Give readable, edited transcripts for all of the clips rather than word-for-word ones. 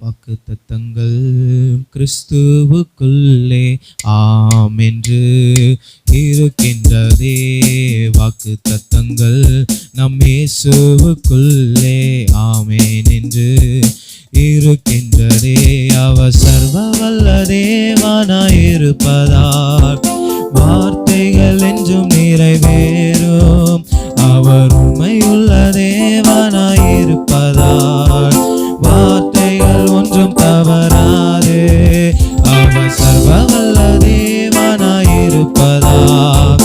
வாக்குத்தத்தங்கள் கிறிஸ்துவுக்குள்ளே ஆம் என்று இருக்கின்றதே. வாக்குத்தத்தங்கள் நம் இயேசுவுக்குள்ளே ஆமென் என்று இருக்கின்றதே. அவர் சர்வ வல்ல தேவனாயிருப்பதால் வார்த்தைகள் என்றும் நிறைவேறும். அவர் உண்மையுள்ள தேவனாயிருப்பதால் வார்த்தைகள் ஒன்றும் தவறாது. அவர் சர்வ வல்ல தேவனாயிருப்பதால்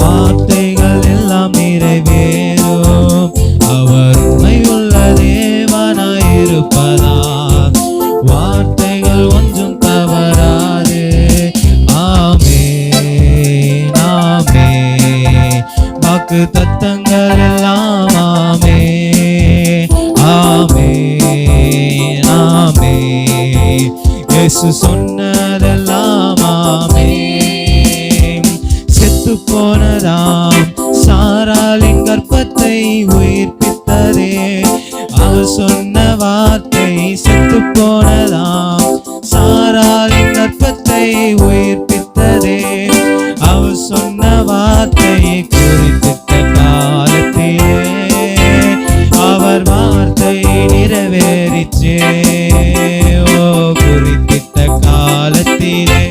வார்த்தைகள் எல்லாம் நிறைவேறும். அவர் உண்மையுள்ள தேவனாயிருப்பதால் வார்த்தைகள் ஒன்றும் தவறாது. ஆமென் ஆமென். வாக்கு தத்தங்கள் எல்லாம் ஆமென் ஆமென் ஆமென். இயேசு சொன்னதெல்லாம் ஆமென். செத்து போனதாம் சாராளின் கர்ப்பத்தை உயிர்ப்பித்ததே. அவர் சொன்ன வார்த்தை செத்து போனதாம் சாராளின் கர்ப்பத்தை உயிர்ப்பித்ததே. அவர் சொன்ன வார்த்தையை குறித்திட்ட காலத்திலே அவர் வார்த்தை நிறைவேறிச்சே. ஓ குறித்திட்ட காலத்திலே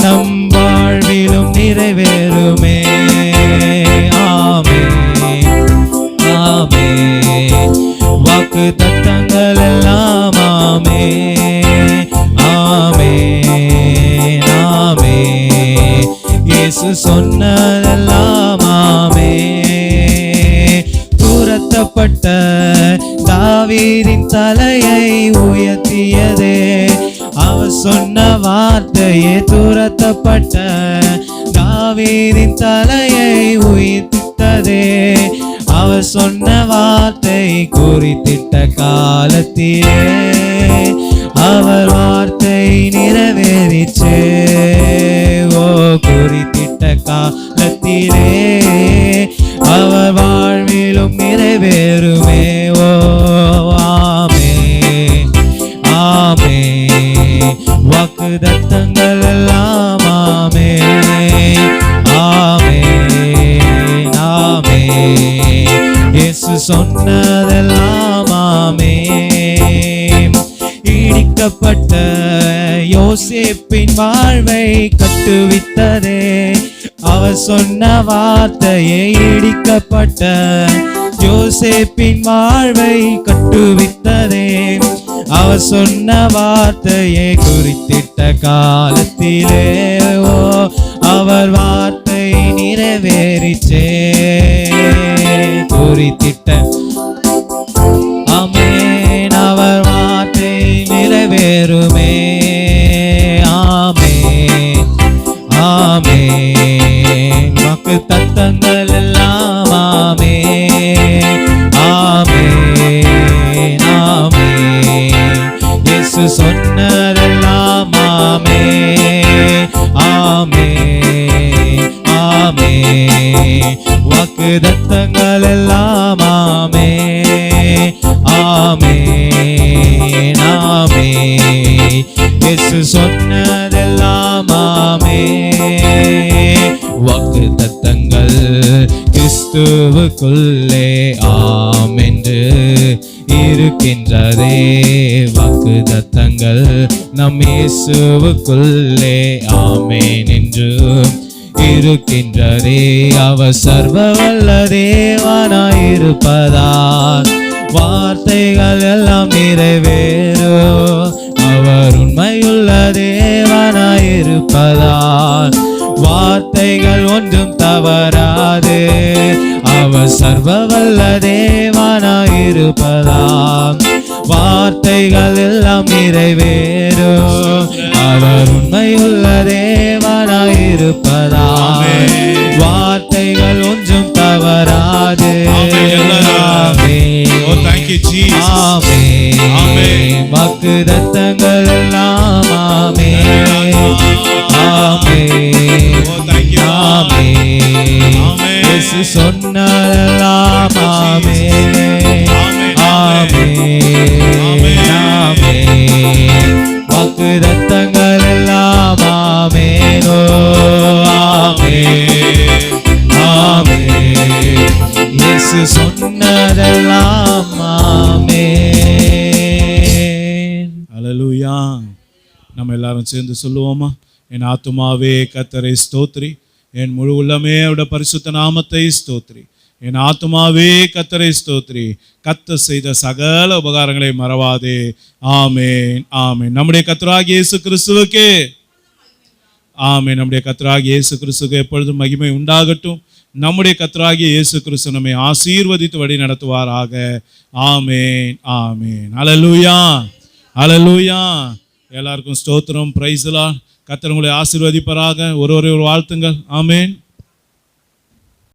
நம் வாழ்விலும் நிறைவேறுமே. ஆமென் ஆமென். வாக்கு தத்தங்கள் எல்லாம் ஆமென் ஆமென் ஆமென். இயேசு சொன்னதெல்லாம் ஆமென். துரத்தப்பட்ட தாவீதின் தலையை உயர்த்தியதே. அவர் சொன்ன வார்த்தையே துரத்தப்பட்ட தாவீதின் தலையை உயர்த்தித்ததே. அவர் சொன்ன வார்த்தை குறித்திட்ட காலத்திலே அவர் வார்த்தை நிறைவேறிச்சே. ஓ குறித்திட்ட காலத்திலே அவர் வாழ்விலும் நிறைவேறுமே. ஓ ஆமென் ஆமென். வாக்குத்தத்தங்கள் எல்லாம் ஆமென் ஆமென் ஆமென். இயேசு சொன்னதெல்லாம் ஆமென். இடிக்கப்பட்ட யோசேப்பின் வாழ்வை கட்டுவித்ததே. அவர் சொன்ன வார்த்தையை இடிக்கப்பட்ட யோசேப்பின் வாழ்வை கட்டுவித்ததே. அவர் சொன்ன வார்த்தையை குறித்திட்ட காலத்திலே ஓ அவர் வார்த்தை நிறைவேறிச்சே. குறித்திட்ட ஆமென் அவர் வார்த்தை நிறைவேறுமே. ஆமென் ஆமென். வாக்கு தத்தங்கள் எல்லாம் ஆமென் ஆமென் ஆமென். இயேசு சொன்னதெல்லாம் ஆமென் ஆமென் ஆமென். வாக்கு தத்தங்கள் எல்லாம் ஆமென் ஆமென் ஆமென். இயேசு சொன்னதெல்லாம் ஆமென். வாக்கு தத்தங்கள் கிறிஸ்துவுக்குள்ளே ஆம் என்று இருக்கின்றதே. வாக்கு தத்தங்கள் நம் இயேசுவுக்குள்ளே ஆமென் என்று இருக்கின்றதே. அவர் சர்வ வல்ல தேவனாயிருப்பதால் வார்த்தைகள் எல்லாம் நிறைவேறும். அவர் உண்மையுள்ள தேவனாயிருப்பதால் வார்த்தைகள் ஒன்றும் தவறாது. அவர் சர்வ வல்ல தேவனாயிருப்பதால் வார்த்தைகள் எல்லாம் நிறைவேறும். அவர் உண்மையுள்ள தேவனாயிருப்பதால் வார்த்தைகள் ஒன்றும் தவறாது. வாக்கு தத்தங்கள் எல்லாம் ஆமென் ஆமென் ஆமென். இயேசு சொன்னதெல்லாம் ஆமென் ஆமென் ஆமென். எல்லாரும் சேர்ந்து சொல்லுவோமா? என் ஆத்துமாவே கர்த்தரை ஸ்தோத்திரி, என் முழு உள்ளமே அவருடைய பரிசுத்த நாமத்தை ஸ்தோத்திரி. என் ஆத்துமாவே கர்த்தரை ஸ்தோத்திரி, கர்த்தர் செய்த சகல உபகாரங்களை மறவாதே. ஆமென், ஆமென். நம்முடைய கர்த்தராகிய இயேசு கிறிஸ்துவுக்கே ஆமென். நம்முடைய கர்த்தராகிய இயேசு கிறிஸ்துவுக்கு எப்பொழுதும் மகிமை உண்டாகட்டும். நம்முடைய கர்த்தராகிய இயேசு கிறிஸ்து நம்மை ஆசீர்வதித்து வழி நடத்துவாராக. ஆமென், ஆமென். ஹல்லேலூயா, ஹல்லேலூயா. எல்லாருக்கும் ஸ்தோத்திரம். Praise the Lord. கர்த்தர் உங்களை ஆசீர்வதிப்பாராக. ஒரு வாழ்த்துங்கள். ஆமென்.